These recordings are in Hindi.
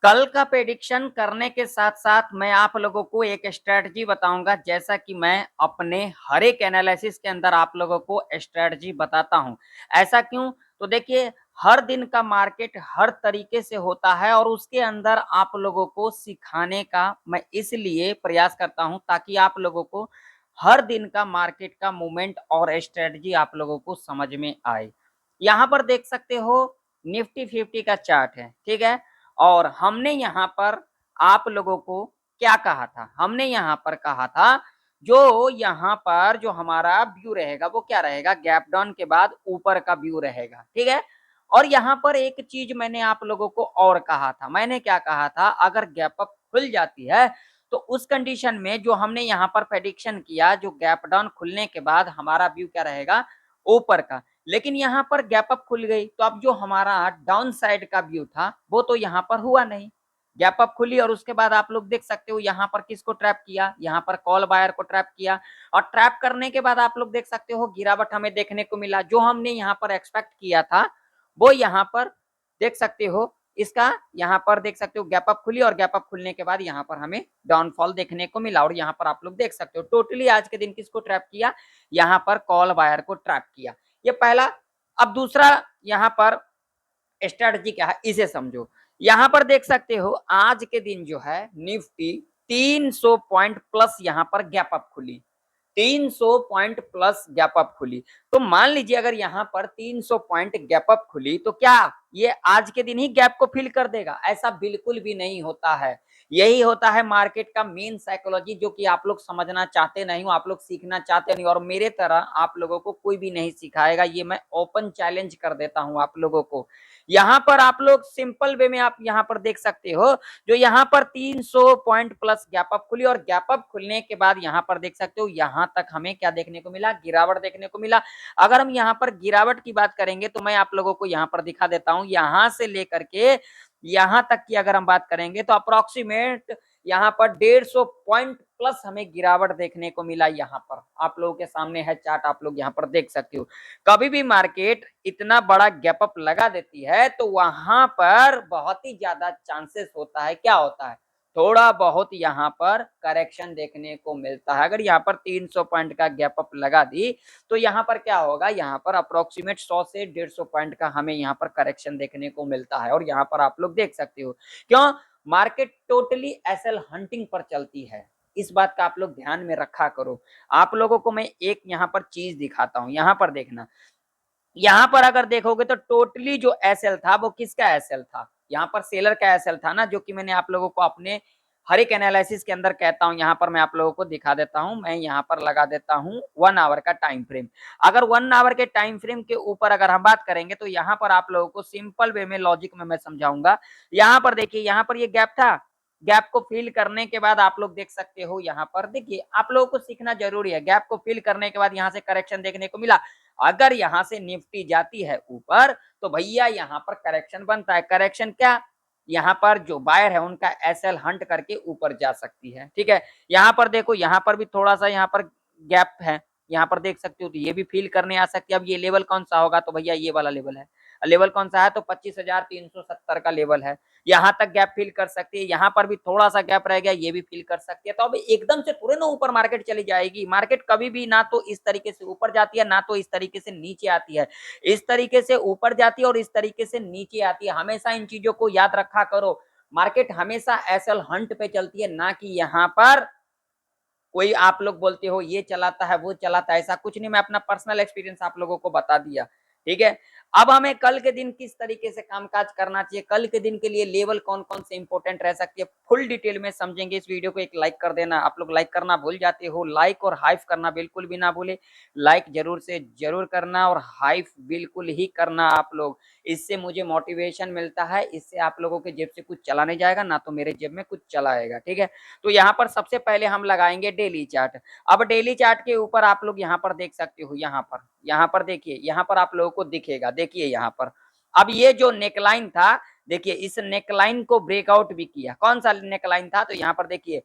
कल का प्रेडिक्शन करने के साथ साथ मैं आप लोगों को एक स्ट्रेटजी बताऊंगा, जैसा कि मैं अपने हर एक एनालिसिस के अंदर आप लोगों को स्ट्रेटजी बताता हूं। ऐसा क्यों? तो देखिए, हर दिन का मार्केट हर तरीके से होता है और उसके अंदर आप लोगों को सिखाने का मैं इसलिए प्रयास करता हूं ताकि आप लोगों को हर दिन का मार्केट का मूवमेंट और स्ट्रेटजी आप लोगों को समझ में आए। यहाँ पर देख सकते हो, निफ्टी 50 का चार्ट है, ठीक है। और हमने यहाँ पर आप लोगों को क्या कहा था? हमने यहाँ पर कहा था जो यहाँ पर जो हमारा व्यू रहेगा वो क्या रहेगा? गैप डाउन के बाद ऊपर का व्यू रहेगा, ठीक है। और यहाँ पर एक चीज मैंने आप लोगों को और कहा था। मैंने क्या कहा था? अगर गैप अप खुल जाती है तो उस कंडीशन में जो हमने यहाँ पर प्रेडिक्शन किया, जो गैप डाउन खुलने के बाद हमारा व्यू क्या रहेगा? ऊपर का। लेकिन यहाँ पर गैप अप खुल गई तो अब जो हमारा डाउन साइड का व्यू था वो तो यहाँ पर हुआ नहीं। गैप अप खुली और उसके बाद आप लोग देख सकते हो यहाँ पर किसको ट्रैप किया? यहाँ पर कॉल बायर को ट्रैप किया। और ट्रैप करने के बाद आप लोग देख सकते हो गिरावट हमें देखने को मिला। जो हमने यहाँ पर एक्सपेक्ट किया था वो यहाँ पर देख सकते हो, इसका यहाँ पर देख सकते हो गैप अप खुली और गैप अप खुलने के बाद यहाँ पर हमें डाउनफॉल देखने को मिला। और यहाँ पर आप लोग देख सकते हो टोटली आज के दिन किसको ट्रैप किया? यहाँ पर कॉल बायर को ट्रैप किया। ये पहला। अब दूसरा यहाँ पर स्ट्रेटजी क्या है इसे समझो। यहाँ पर देख सकते हो आज के दिन जो है निफ्टी 300 पॉइंट प्लस यहाँ पर गैप अप खुली। 300 पॉइंट प्लस गैप अप खुली। तो मान लीजिए अगर यहाँ पर 300 पॉइंट गैप अप खुली तो क्या ये आज के दिन ही गैप को फिल कर देगा? ऐसा बिल्कुल भी नहीं होता है। यही होता है मार्केट का मेन साइकोलॉजी, जो कि आप लोग समझना चाहते नहीं हो, आप लोग सीखना चाहते नहीं, और मेरे तरह आप लोगों को कोई भी नहीं सिखाएगा। ये मैं ओपन चैलेंज कर देता हूं आप लोगों को। यहाँ पर आप लोग सिंपल वे में आप यहाँ पर देख सकते हो, जो यहाँ पर 300 पॉइंट प्लस गैप अप खुली और गैप अप खुलने के बाद यहाँ पर देख सकते हो यहाँ तक हमें क्या देखने को मिला? गिरावट देखने को मिला। अगर हम यहाँ पर गिरावट की बात करेंगे तो मैं आप लोगों को यहाँ पर दिखा देता हूँ, यहाँ से लेकर के यहाँ तक की अगर हम बात करेंगे तो अप्रोक्सीमेट यहाँ पर 150 पॉइंट प्लस हमें गिरावट देखने को मिला। यहाँ पर आप लोगों के सामने है चार्ट, आप लोग यहाँ पर देख सकते हो। कभी भी मार्केट इतना बड़ा गैप अप लगा देती है तो वहां पर बहुत ही ज्यादा चांसेस होता है, क्या होता है? थोड़ा बहुत यहाँ पर करेक्शन देखने को मिलता है। अगर यहाँ पर 300 पॉइंट का गैप अप लगा दी तो यहाँ पर क्या होगा? यहाँ पर अप्रोक्सीमेट 100 से 150 पॉइंट का हमें यहाँ पर करेक्शन देखने को मिलता है। और यहाँ पर आप लोग देख सकते हो क्यों मार्केट टोटली एसएल हंटिंग पर चलती है। इस बात का आप लोग ध्यान में रखा करो। आप लोगों को मैं एक यहाँ पर चीज दिखाता हूँ, यहाँ पर देखना। यहाँ पर अगर देखोगे तो टोटली जो एसएल था वो किसका एसएल था? यहाँ पर सेलर का एसएल था ना, जो कि मैंने आप लोगों को अपने हर एक एनालिसिस के अंदर कहता हूं। यहाँ पर मैं आप लोगों को दिखा देता हूं, मैं यहाँ पर लगा देता हूं 1 आवर का टाइम फ्रेम। अगर 1 आवर के टाइम फ्रेम के ऊपर अगर हम बात करेंगे तो यहाँ पर आप लोगों को सिंपल वे में लॉजिक में मैं समझाऊंगा। यहाँ पर देखिए, यहाँ पर ये गैप था। गैप को फिल करने के बाद आप लोग देख सकते हो, यहाँ पर देखिए आप लोगों को सीखना जरूरी है। गैप को फिल करने के बाद यहाँ से करेक्शन देखने को मिला। अगर यहाँ से निफ्टी जाती है ऊपर तो भैया यहाँ पर करेक्शन बनता है। करेक्शन क्या? यहाँ पर जो बायर है उनका एसएल हंट करके ऊपर जा सकती है, ठीक है। यहाँ पर देखो, यहाँ पर भी थोड़ा सा यहाँ पर गैप है, यहाँ पर देख सकते हो, तो ये भी फील करने आ सकती है। अब ये लेवल कौन सा होगा? तो भैया ये वाला लेवल है। लेवल कौन सा है? तो 25,370 का लेवल है। यहाँ तक गैप फिल कर सकती है। यहाँ पर भी थोड़ा सा गैप रह गया, ये भी फिल कर सकती है। तो अब एकदम से पूरे ना ऊपर मार्केट चली जाएगी। मार्केट कभी भी ना तो इस तरीके से ऊपर जाती है, ना तो इस तरीके से नीचे आती है। इस तरीके से ऊपर जाती है और इस तरीके से नीचे आती है। हमेशा इन चीजों को याद रखा करो। मार्केट हमेशा एसएल हंट पे चलती है, ना कि यहाँ पर कोई आप लोग बोलते हो ये चलाता है वो चलाता है। ऐसा कुछ नहीं, मैं अपना पर्सनल एक्सपीरियंस आप लोगों को बता दिया, ठीक है। अब हमें कल के दिन किस तरीके से कामकाज करना चाहिए, कल के दिन के लिए लेवल कौन कौन से इंपॉर्टेंट रह सकती है, फुल डिटेल में समझेंगे। इस वीडियो को एक लाइक कर देना। आप लोग लाइक करना भूल जाते हो, लाइक और हाइप करना बिल्कुल भी ना भूले। लाइक जरूर से जरूर करना और हाइप बिल्कुल ही करना आप लोग। इससे मुझे मोटिवेशन मिलता है, इससे आप लोगों के जेब से कुछ चला नहीं जाएगा, ना तो मेरे जेब में कुछ चला आएगा, ठीक है। तो यहाँ पर सबसे पहले हम लगाएंगे डेली चार्ट। अब डेली चार्ट के ऊपर आप लोग यहाँ पर देख सकते हो, यहाँ पर देखिए, यहाँ पर आप लोगों को दिखेगा, देखिए यहाँ पर। अब ये जो नेकलाइन था, देखिए इस नेकलाइन को ब्रेकआउट भी किया। कौन सा नेकलाइन था? तो यहाँ पर देखिए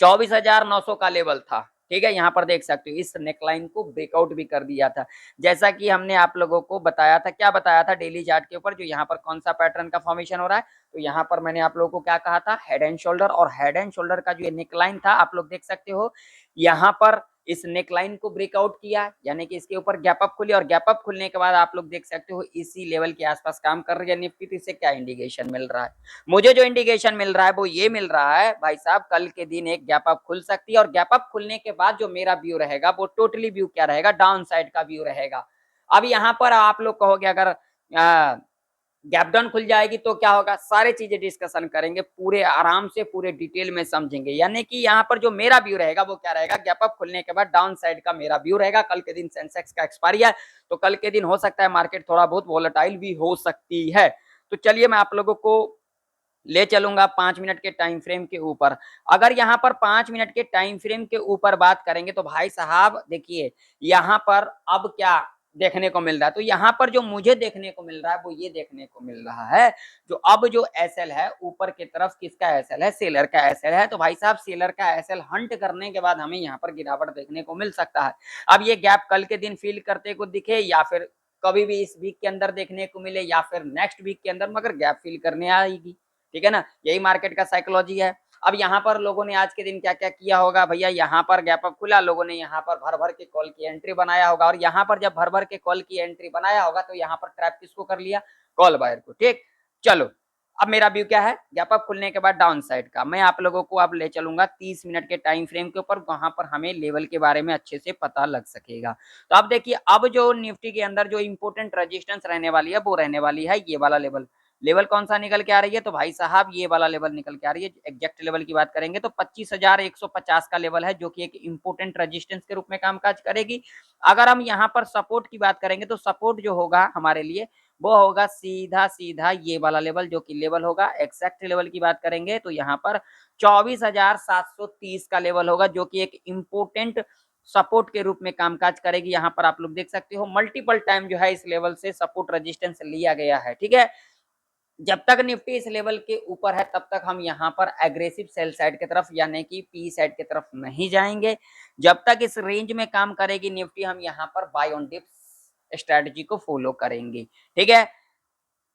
24,900 का लेवल था, ठीक है, यहाँ पर देख सकते हो इस नेकलाइन को ब्रेकआउट भी कर दिया था, जैसा कि हमने आप लोगों को बताया था। क्या बताया था डेली चार्ट के ऊपर, जो यहाँ पर कौन सा पैटर्न का फॉर्मेशन हो रहा है, तो यहाँ पर मैंने आप लोगों को क्या कहा था, हेड एंड शोल्डर, और हेड एंड शोल्डर का जो ये नेकलाइन था आप लोग देख सकते हो, यहाँ पर इस नेकलाइन को ब्रेकआउट किया, यानी कि इसके ऊपर गैप अप खुली, और गैप अप खुलने के बाद आप लोग देख सकते हो इसी लेवल के आसपास काम कर रही है निफ्टी। तो इससे क्या इंडिकेशन मिल रहा है, मुझे जो इंडिकेशन मिल रहा है वो ये मिल रहा है भाई साहब, कल के दिन एक गैप अप खुल सकती है, और गैप अप खुलने के बाद जो मेरा व्यू रहेगा वो टोटली व्यू क्या रहेगा, डाउन साइड का व्यू रहेगा। अब यहाँ पर आप लोग कहोगे अगर गैप डाउन खुल जाएगी तो क्या होगा, सारी चीजें डिस्कशन करेंगे, पूरे आराम से पूरे डिटेल में समझेंगे। यानी कि यहाँ पर जो मेरा व्यू रहेगा वो क्या रहेगा, गैप अप खुलने के बाद डाउन साइड का मेरा व्यू रहेगा। कल के दिन सेंसेक्स का एक्सपायरी है, तो कल के दिन हो सकता है मार्केट थोड़ा बहुत वोलेटाइल भी हो सकती है। तो चलिए मैं आप लोगों को ले चलूंगा 5 मिनट के टाइम फ्रेम के ऊपर। अगर यहाँ पर 5 मिनट के टाइम फ्रेम के ऊपर बात करेंगे तो भाई साहब देखिए यहाँ पर अब क्या देखने को मिल रहा है, तो यहाँ पर जो मुझे देखने को मिल रहा है वो ये देखने को मिल रहा है, जो अब जो एसएल है ऊपर की तरफ किसका एसएल है, सेलर का एसएल है। तो भाई साहब सेलर का एसएल हंट करने के बाद हमें यहाँ पर गिरावट देखने को मिल सकता है। अब ये गैप कल के दिन फिल करते को दिखे या फिर कभी भी इस वीक के अंदर देखने को मिले या फिर नेक्स्ट वीक के अंदर, मगर गैप फिल करने आएगी, ठीक है ना, यही मार्केट का साइकोलॉजी है। अब यहाँ पर लोगों ने आज के दिन क्या क्या किया होगा भैया, यहाँ पर गैप अप खुला, लोगों ने यहाँ पर भर भर के कॉल की एंट्री बनाया होगा, और यहाँ पर जब भर भर के कॉल की एंट्री बनाया होगा तो यहाँ पर ट्रैप किसको कर लिया, कॉल बायर को। ठीक, चलो अब मेरा व्यू क्या है, गैप अप खुलने के बाद डाउन साइड का। मैं आप लोगों को अब ले चलूंगा 30 मिनट के टाइम फ्रेम के ऊपर, वहां पर हमें लेवल के बारे में अच्छे से पता लग सकेगा। तो अब देखिए अब जो निफ्टी के अंदर जो इंपोर्टेंट रेजिस्टेंस रहने वाली है वो रहने वाली है ये वाला लेवल। लेवल कौन सा निकल के आ रही है, तो भाई साहब ये वाला लेवल निकल के आ रही है। एग्जैक्ट लेवल की बात करेंगे तो 25,150 का लेवल है, जो कि एक इंपोर्टेंट रेजिस्टेंस के रूप में कामकाज करेगी। अगर हम यहाँ पर सपोर्ट की बात करेंगे तो सपोर्ट जो होगा हमारे लिए वो होगा सीधा सीधा ये वाला लेवल, जो कि लेवल होगा, एग्जैक्ट लेवल की बात करेंगे तो यहाँ पर 24,730 का लेवल होगा, जो कि एक इंपोर्टेंट सपोर्ट के रूप में कामकाज करेगी। यहाँ पर आप लोग देख सकते हो मल्टीपल टाइम जो है इस लेवल से सपोर्ट रेजिस्टेंस लिया गया है। ठीक है, जब तक निफ्टी इस लेवल के ऊपर है तब तक हम यहाँ पर एग्रेसिव सेल साइड की तरफ यानी कि पी साइड की तरफ नहीं जाएंगे। जब तक इस रेंज में काम करेगी निफ्टी हम यहाँ पर बाय ऑन डिप्स स्ट्रेटजी को फॉलो करेंगे। ठीक है,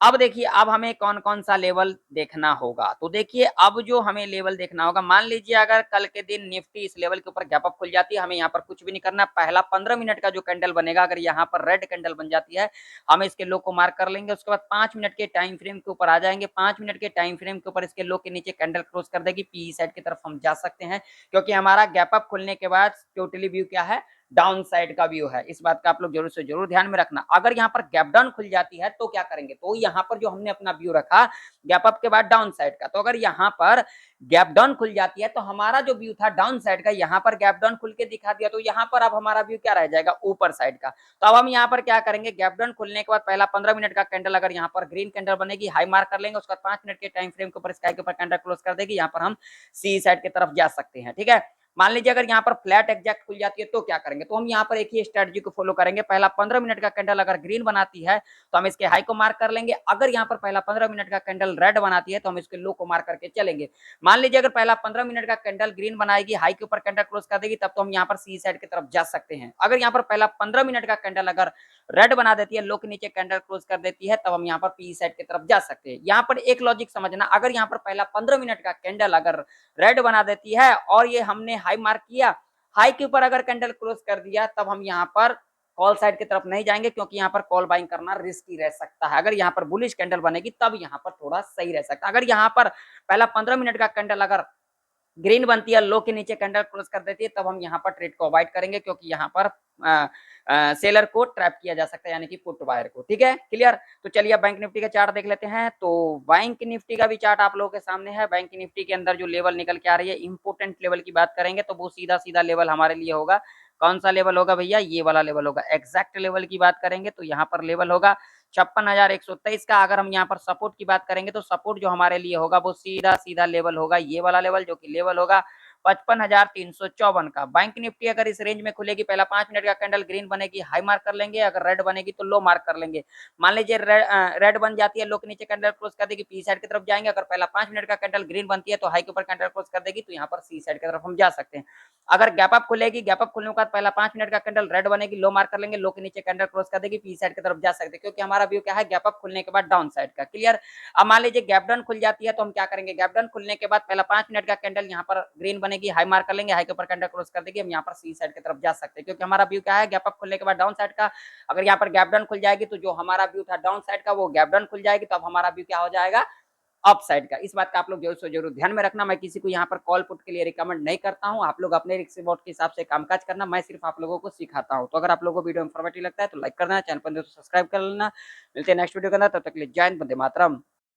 अब देखिए अब हमें कौन कौन सा लेवल देखना होगा, तो देखिए अब जो हमें लेवल देखना होगा, मान लीजिए अगर कल के दिन निफ्टी इस लेवल के ऊपर गैप अप खुल जाती है, हमें यहाँ पर कुछ भी नहीं करना, पहला 15 मिनट का जो कैंडल बनेगा अगर यहाँ पर रेड कैंडल बन जाती है हम इसके लो को मार्क कर लेंगे। उसके बाद 5 मिनट के टाइम फ्रेम के ऊपर आ जाएंगे, 5 मिनट के टाइम फ्रेम के ऊपर इसके लो के नीचे कैंडल क्लोज कर देगी, पी साइड की तरफ हम जा सकते हैं, क्योंकि हमारा गैप अप खुलने के बाद टोटली व्यू क्या है, डाउन साइड का व्यू है। इस बात का आप लोग जरूर से जरूर ध्यान में रखना। अगर यहाँ पर गैप डाउन खुल जाती है तो क्या करेंगे, तो यहाँ पर जो हमने अपना व्यू रखा गैप अप के बाद डाउन साइड का, तो अगर यहाँ पर गैप डाउन खुल जाती है तो हमारा जो व्यू था डाउन साइड का यहाँ पर गैप डाउन खुल के दिखा दिया, तो यहाँ पर अब हमारा व्यू क्या रह जाएगा, ऊपर साइड का। तो अब हम यहाँ पर क्या करेंगे, गैप डाउन खुलने के बाद पहला 15 मिनट का कैंडल अगर यहाँ पर ग्रीन कैंडल बनेगी हाई मार्क कर लेंगे, उसके बाद 5 मिनट के टाइम फ्रेम के ऊपर स्काई के ऊपर कैंडल क्लोज कर देगी, यहाँ पर हम सी साइड की तरफ जा सकते हैं। ठीक है, मान लीजिए अगर यहाँ पर फ्लैट एग्जैक्ट खुल जाती है तो क्या करेंगे, तो हम यहाँ पर एक ही स्ट्रेटजी को फॉलो करेंगे, पहला 15 मिनट का कैंडल अगर ग्रीन बनाती है तो हम इसके हाई को मार्क कर लेंगे, अगर यहाँ पर पहला 15 मिनट का कैंडल रेड बनाती है तो हम इसके लो को मार्क करके चलेंगे। मान लीजिए अगर पहला 15 मिनट का कैंडल ग्रीन बनाएगी, हाई के ऊपर कैंडल क्लोज कर देगी, तब तो हम यहाँ पर सी साइड की तरफ जा सकते हैं। अगर यहाँ पर पहला 15 मिनट का कैंडल अगर रेड बना देती है, लो के नीचे कैंडल क्लोज कर देती है, तब हम यहाँ पर पी साइड की तरफ जा सकते हैं। यहाँ पर एक लॉजिक समझना, अगर यहाँ पर पहला 15 मिनट का कैंडल अगर रेड बना देती है और ये हमने हाई मार्क किया, हाई के ऊपर अगर कैंडल क्लोज कर दिया, तब हम यहाँ पर कॉल साइड की तरफ नहीं जाएंगे, क्योंकि यहाँ पर कॉल बाइंग करना रिस्की रह सकता है। अगर यहाँ पर बुलिश कैंडल बनेगी तब यहाँ पर थोड़ा सही रह सकता है। अगर यहाँ पर पहला 15 मिनट का कैंडल अगर ग्रीन बनती है, लो के नीचे कैंडल क्लोज कर देती है, तब हम यहाँ पर ट्रेड को अवॉइड करेंगे, क्योंकि यहाँ पर सेलर को ट्रैप किया जा सकता है, यानी कि पुट बायर को। ठीक है, क्लियर। तो चलिए बैंक निफ्टी का चार्ट देख लेते हैं। तो बैंक निफ्टी का भी चार्ट आप लोगों के सामने है। बैंक निफ्टी के अंदर जो लेवल निकल के आ रही है, इंपोर्टेंट लेवल की बात करेंगे तो वो सीधा सीधा लेवल हमारे लिए होगा, कौन सा लेवल होगा भैया, ये वाला लेवल होगा। एग्जैक्ट लेवल की बात करेंगे तो यहाँ पर लेवल होगा 56,123 का। अगर हम यहाँ पर सपोर्ट की बात करेंगे तो सपोर्ट जो हमारे लिए होगा वो सीधा सीधा लेवल होगा, ये वाला लेवल, जो कि लेवल होगा 55,354 का। बैंक निफ्टी अगर इस रेंज में खुलेगी, पहला 5 मिनट का कैंडल ग्रीन बनेगी, हाई मार्क कर लेंगे, अगर रेड बनेगी तो लो मार्क कर लेंगे। मान लीजिए रेड बन जाती है, लो के नीचे कैंडल क्लोज कर देगी, पी साइड की तरफ जाएंगे। अगर पहला 5 मिनट का कैंडल ग्रीन बनती है तो हाई के ऊपर कैंडल क्लोज कर देगी, तो यहाँ पर सी साइड की तरफ हम जा सकते हैं। अगर गैप अप खुलेगी, गैप अप खुलने के बाद पहला 5 मिनट का कैंडल रेड बनेगी, लो मार्क कर लेंगे, लो के नीचे कैंडल क्लोज कर देगी, पी साइड की तरफ जा सकते हैं, क्योंकि हमारा व्यू क्या है, गैप अप खुलने के बाद डाउन साइड का। क्लियर। अब मान लीजिए गैप डाउन खुल जाती है तो हम क्या करेंगे, गैप डाउन खुलने के बाद पहला 5 मिनट का कैंडल यहाँ पर ग्रीन बनेगी, हाई मार्क कर लेंगे, हाई के ऊपर कैंडल क्लोज कर देगी, हम यहाँ पर सी साइड की तरफ जा सकते हैं, क्योंकि हमारा व्यू क्या है, गैप अप खुलने के बाद डाउन साइड का। अगर यहाँ पर गैप डाउन खुल जाएगी तो जो हमारा व्यू था डाउन साइड का वो गैप डाउन खुल जाएगी, तो अब हमारा व्यू क्या हो जाएगा, अप साइड का। इस बात का आप लोग जरूर से जरूर ध्यान में रखना। मैं किसी को यहाँ पर कॉल पुट के लिए रिकमेंड नहीं करता हूँ, आप लोग अपने रिस्क रिवॉर्ड के हिसाब से कामकाज करना, मैं सिर्फ आप लोगों को सिखाता हूँ। तो अगर आप लोगों को वीडियो इन्फॉर्मेटिव लगता है तो लाइक करना, चैनल पर सब्सक्राइब कर लेना। मिलते हैं नेक्स्ट वीडियो के अंदर, तब तक के लिए जय हिंद, वंदे मातरम।